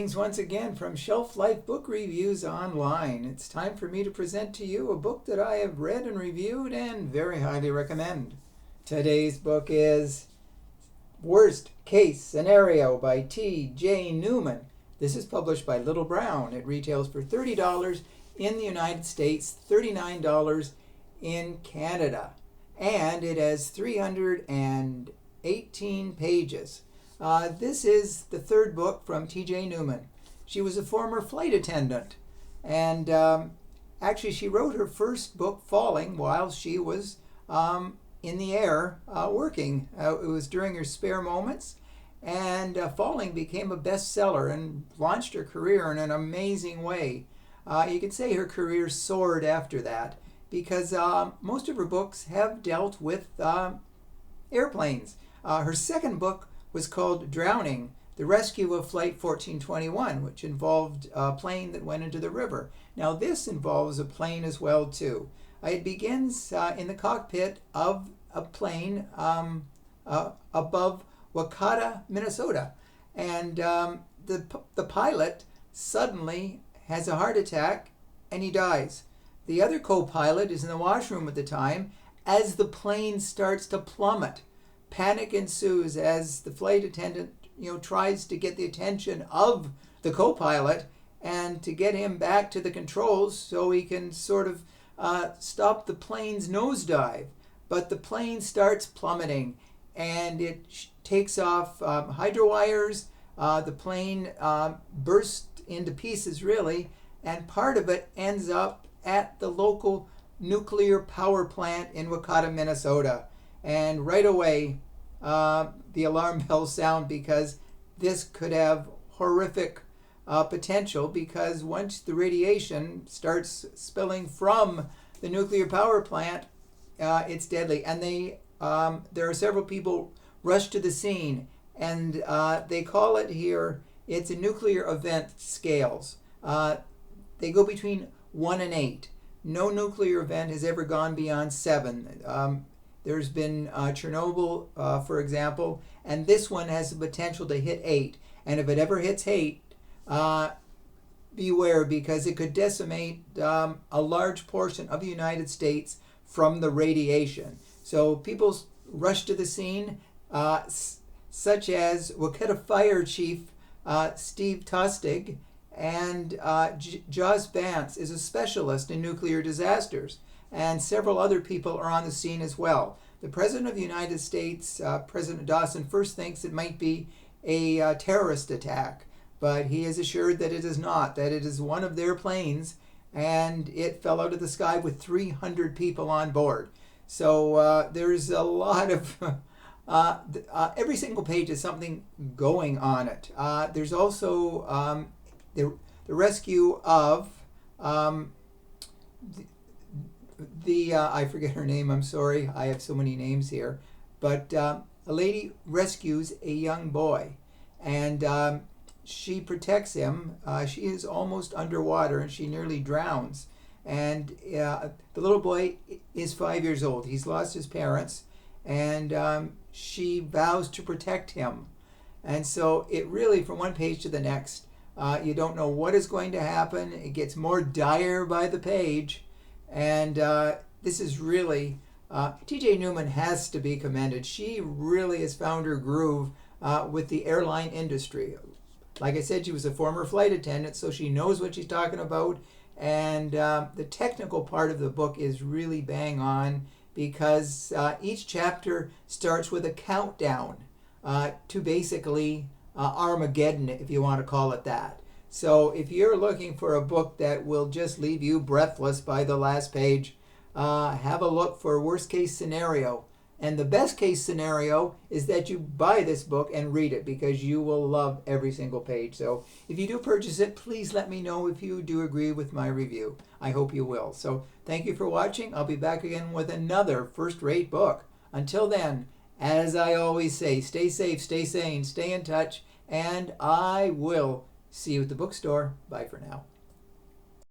Once again from Shelf Life Book Reviews Online. It's time for me to present to you a book that I have read and reviewed and very highly recommend. Today's book is Worst Case Scenario by T.J. Newman. This is published by Little Brown. It retails for $30 in the United States, $39 in Canada, and it has 318 pages. This is the third book from T.J. Newman. She was a former flight attendant, and actually she wrote her first book, Falling, while she was in the air working. It was during her spare moments, and Falling became a bestseller and launched her career in an amazing way. You could say her career soared after that because most of her books have dealt with airplanes. Her second book was called Drowning, the Rescue of Flight 1421, which involved a plane that went into the river. Now this involves a plane as well too. It begins in the cockpit of a plane above Wakata, Minnesota, and the pilot suddenly has a heart attack and he dies. The other co-pilot is in the washroom at the time as the plane starts to plummet. Panic ensues as the flight attendant, tries to get the attention of the co-pilot and to get him back to the controls so he can sort of stop the plane's nosedive. But the plane starts plummeting and it takes off hydro wires. The plane bursts into pieces, really, and part of it ends up at the local nuclear power plant in Wakata, Minnesota. And right away, the alarm bells sound because this could have horrific potential, because once the radiation starts spilling from the nuclear power plant, it's deadly. And there are several people rushed to the scene, and they call it here, it's a nuclear event scales. They go between 1 and 8. No nuclear event has ever gone beyond 7. There's been Chernobyl, for example, and this one has the potential to hit 8. And if it ever hits 8, beware, because it could decimate a large portion of the United States from the radiation. So people rush to the scene, such as Wakata Fire Chief Steve Tostig, and Jos Vance is a specialist in nuclear disasters. And several other people are on the scene as well. The President of the United States, President Dawson, first thinks it might be a terrorist attack, but he is assured that it is not, that it is one of their planes, and it fell out of the sky with 300 people on board. So there's a lot of, every single page is something going on it. There's also the rescue of I forget her name, I'm sorry, I have so many names here, but a lady rescues a young boy, and she protects him. She is almost underwater and she nearly drowns, and the little boy is 5 years old. He's lost his parents, and she vows to protect him. And so it really, from one page to the next, you don't know what is going to happen. It gets more dire by the page. And this is really, T.J. Newman has to be commended. She really has found her groove with the airline industry. Like I said, she was a former flight attendant, so she knows what she's talking about. And the technical part of the book is really bang on, because each chapter starts with a countdown to basically Armageddon, if you want to call it that. So if you're looking for a book that will just leave you breathless by the last page, have a look for Worst Case Scenario. And the best case scenario is that you buy this book and read it, because you will love every single page. So if you do purchase it, please let me know if you do agree with my review. I hope you will. So thank you for watching. I'll be back again with another first-rate book. Until then, as I always say, stay safe, stay sane, stay in touch, and I will see you at the bookstore. Bye for now.